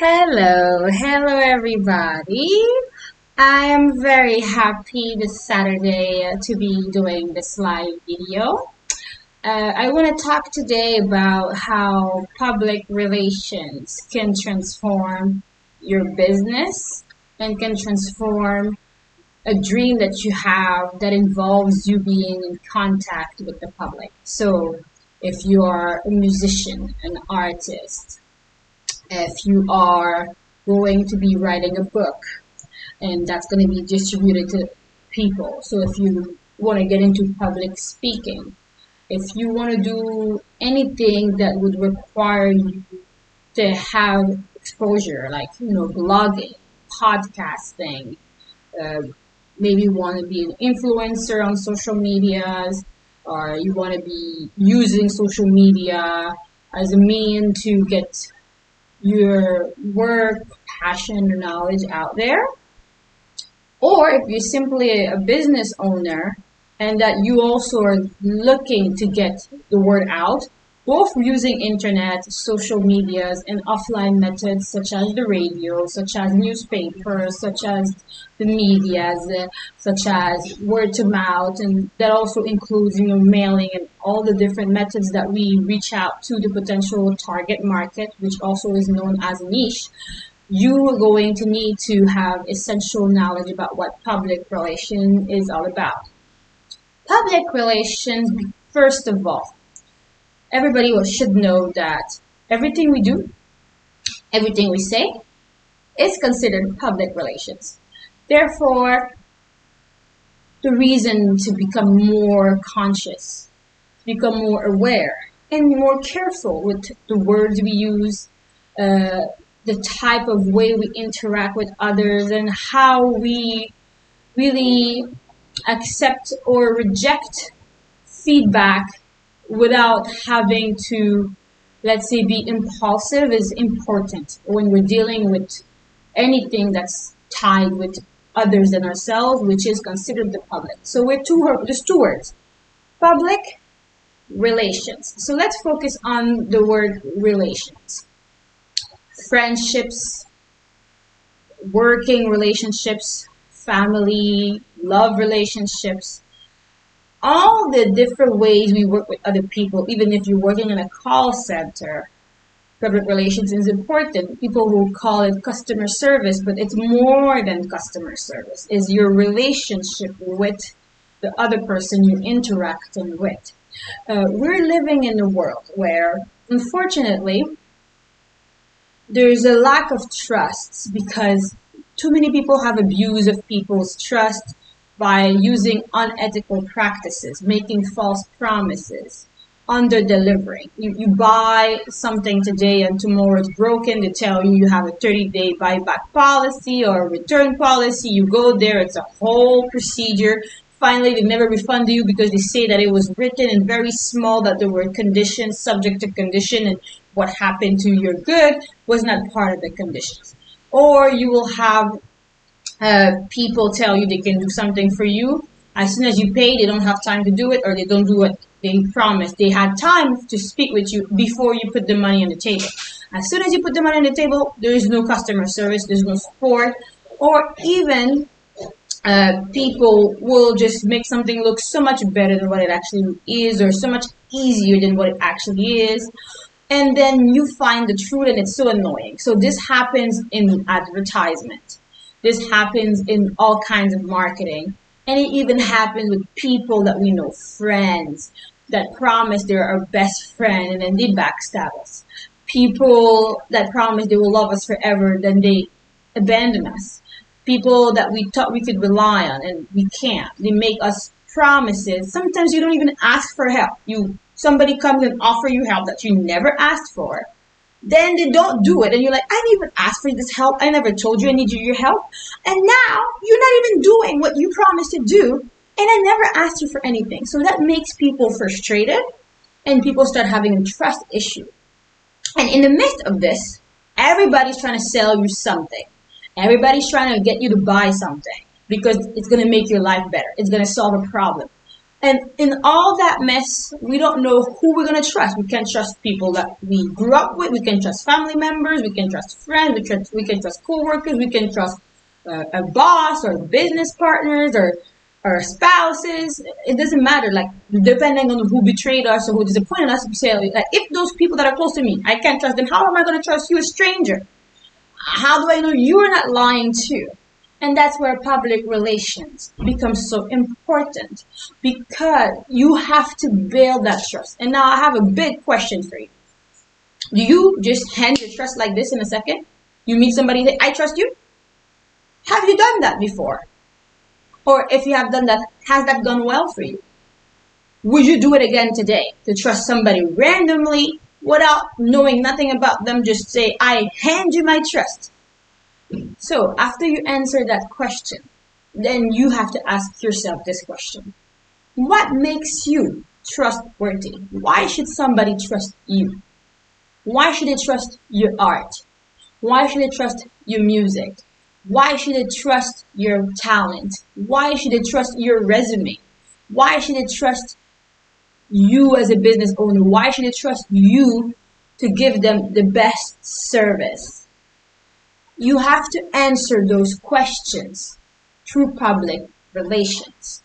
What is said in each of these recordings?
Hello everybody. I am very happy this Saturday to be doing this live video. I want to talk today about how public relations can transform your business and can transform a dream that you have that involves you being in contact with the public. So, if you are a musician, an artist, if you are going to be writing a book and that's going to be distributed to people. So if you want to get into public speaking, if you want to do anything that would require you to have exposure, like, blogging, podcasting, uh, maybe you want to be an influencer on social medias, or you want to be using social media as a mean to get your work, passion, or knowledge out there. Or if you're simply a business owner and that you also are looking to get the word out, both using internet, social medias, and offline methods such as the radio, such as newspapers, such as the medias, such as word to mouth, and that also includes, mailing and all the different methods that we reach out to the potential target market, which also is known as niche. You are going to need to have essential knowledge about what public relations is all about. Public relations, first of all, everybody should know that everything we do, everything we say, is considered public relations. Therefore, the reason to become more conscious, to become more aware, and more careful with the words we use, the type of way we interact with others, and how we really accept or reject feedback without having to, let's say, be impulsive is important when we're dealing with anything that's tied with others than ourselves, which is considered the public. So there's two words: public relations. So let's focus on the word relations. Friendships, working relationships, family, love relationships, all the different ways we work with other people. Even if you're working in a call center, public relations is important. People will call it customer service, but it's more than customer service. It's your relationship with the other person you're interacting with. We're living in a world where, unfortunately, there's a lack of trust because too many people have abused of people's trust by using unethical practices, making false promises, under delivering. You buy something today and tomorrow it's broken. They tell you have a 30-day buyback policy or a return policy. You go there, it's a whole procedure. Finally, they never refund you because they say that it was written in very small, that there were conditions, subject to condition, and what happened to your good was not part of the conditions. Or you will have people tell you they can do something for you. As soon as you pay, they don't have time to do it, or they don't do what they promised. They had time to speak with you before you put the money on the table. As soon as you put the money on the table, there is no customer service, there's no support, or even people will just make something look so much better than what it actually is, or so much easier than what it actually is. And then you find the truth and it's so annoying. So this happens in advertisement. This happens in all kinds of marketing. And it even happens with people that we know, friends that promise they're our best friend and then they backstab us. People that promise they will love us forever, then they abandon us. People that we thought we could rely on and we can't. They make us promises. Sometimes you don't even ask for help. Somebody comes and offer you help that you never asked for. Then they don't do it and you're like, I didn't even ask for this help. I never told you I needed your help. And now you're not even doing what you promised to do, and I never asked you for anything. So that makes people frustrated and people start having a trust issue. And in the midst of this, everybody's trying to sell you something. Everybody's trying to get you to buy something because it's going to make your life better. It's going to solve a problem. And in all that mess, we don't know who we're going to trust. We can trust people that we grew up with. We can trust family members. We can trust friends. We can trust coworkers. We can trust a boss or business partners or spouses. It doesn't matter. Like, depending on who betrayed us or who disappointed us, we say, like, if those people that are close to me, I can't trust them, how am I going to trust you, a stranger? How do I know you are not lying too? And that's where public relations becomes so important, because you have to build that trust. And now I have a big question for you. Do you just hand your trust like this in a second? You meet somebody and say, I trust you? Have you done that before? Or if you have done that, has that gone well for you? Would you do it again today, to trust somebody randomly without knowing nothing about them? Just say, I hand you my trust. So after you answer that question, then you have to ask yourself this question. What makes you trustworthy? Why should somebody trust you? Why should they trust your art? Why should they trust your music? Why should they trust your talent? Why should they trust your resume? Why should they trust you as a business owner? Why should they trust you to give them the best service? You have to answer those questions through public relations.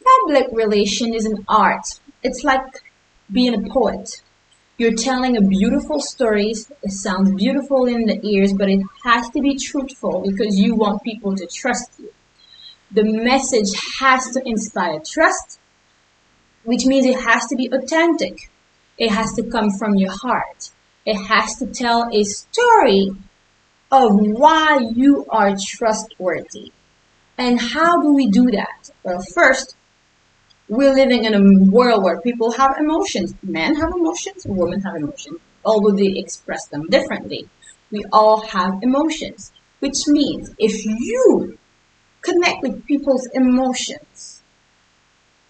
Public relation is an art. It's like being a poet. You're telling a beautiful story. It sounds beautiful in the ears, but it has to be truthful because you want people to trust you. The message has to inspire trust, which means it has to be authentic. It has to come from your heart. It has to tell a story of why you are trustworthy. And how do we do that? Well, first, we're living in a world where people have emotions. Men have emotions, women have emotions, although they express them differently. We all have emotions, which means if you connect with people's emotions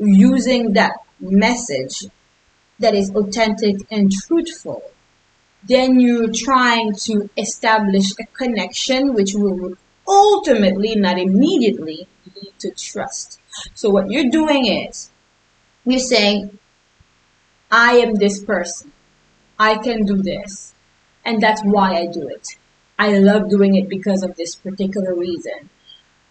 using that message that is authentic and truthful, then you're trying to establish a connection which will ultimately, not immediately, lead to trust. So what you're doing is, you're saying, I am this person. I can do this. And that's why I do it. I love doing it because of this particular reason.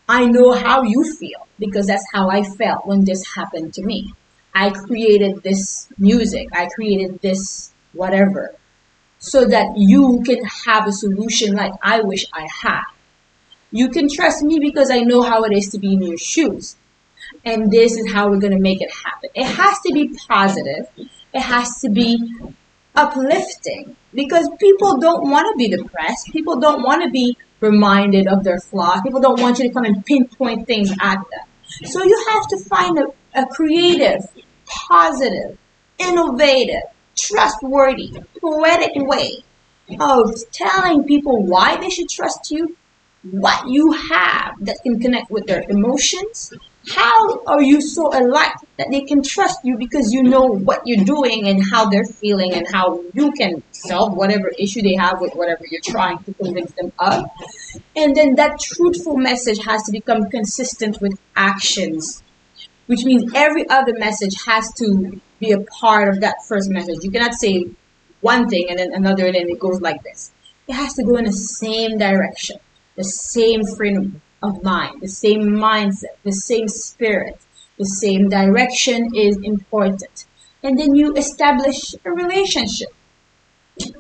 I know how you feel because that's how I felt when this happened to me. I created this music. I created this whatever, so that you can have a solution like I wish I had. You can trust me because I know how it is to be in your shoes. And this is how we're going to make it happen. It has to be positive. It has to be uplifting, because people don't want to be depressed. People don't want to be reminded of their flaws. People don't want you to come and pinpoint things at them. So you have to find a creative, positive, innovative, trustworthy, poetic way of telling people why they should trust you, what you have that can connect with their emotions. How are you so alike that they can trust you because you know what you're doing and how they're feeling and how you can solve whatever issue they have with whatever you're trying to convince them of. And then that truthful message has to become consistent with actions, which means every other message has to be a part of that first message. You cannot say one thing and then another and then it goes like this. It has to go in the same direction, the same frame of mind, the same mindset, the same spirit, the same direction is important. And then you establish a relationship.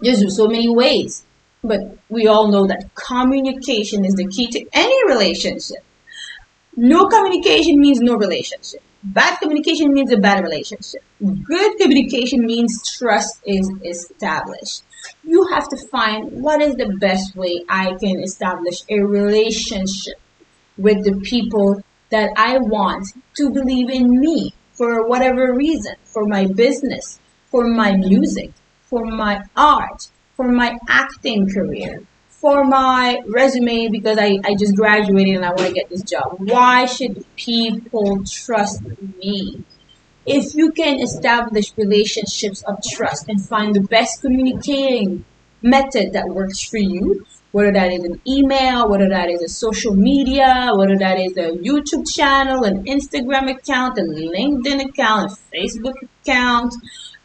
There's so many ways, but we all know that communication is the key to any relationship. No communication means no relationship. Bad communication means a bad relationship. Good communication means trust is established. You have to find what is the best way I can establish a relationship with the people that I want to believe in me for whatever reason, for my business, for my music, for my art, for my acting career, for my resume because I just graduated and I want to get this job. Why should people trust me? If you can establish relationships of trust and find the best communicating method that works for you, whether that is an email, whether that is a social media, whether that is a YouTube channel, an Instagram account, a LinkedIn account, a Facebook account,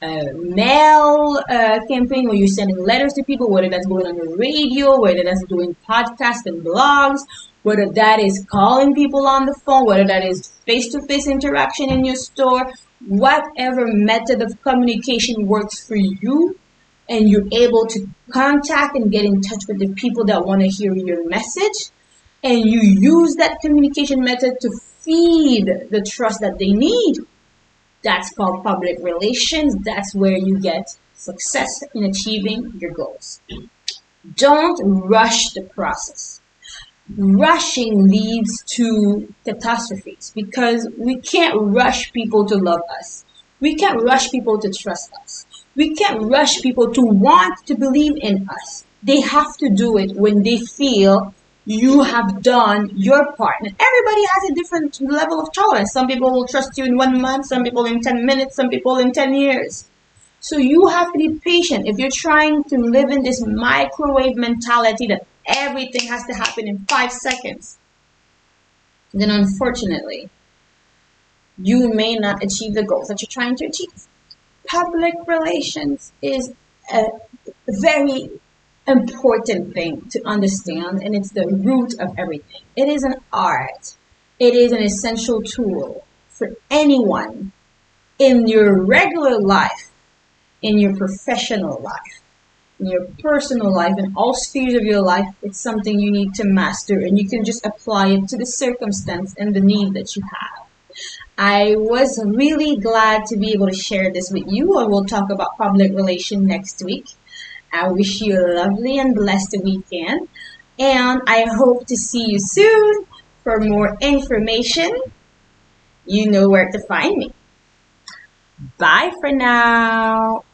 a mail campaign where you're sending letters to people, whether that's going on the radio, whether that's doing podcasts and blogs, whether that is calling people on the phone, whether that is face-to-face interaction in your store, whatever method of communication works for you, and you're able to contact and get in touch with the people that want to hear your message, and you use that communication method to feed the trust that they need. That's called public relations. That's where you get success in achieving your goals. Don't rush the process. Rushing leads to catastrophes because we can't rush people to love us. We can't rush people to trust us. We can't rush people to want to believe in us. They have to do it when they feel you have done your part. And everybody has a different level of tolerance. Some people will trust you in 1 month, some people in 10 minutes, some people in 10 years. So you have to be patient. If you're trying to live in this microwave mentality that everything has to happen in 5 seconds, then unfortunately, you may not achieve the goals that you're trying to achieve. Public relations is a very important thing to understand, and it's the root of everything. It is an art. It is an essential tool for anyone in your regular life, in your professional life, in your personal life, in all spheres of your life. It's something you need to master, and you can just apply it to the circumstance and the need that you have. I was really glad to be able to share this with you, and we'll talk about public relations next week. I wish you a lovely and blessed weekend, and I hope to see you soon. For more information, you know where to find me. Bye for now.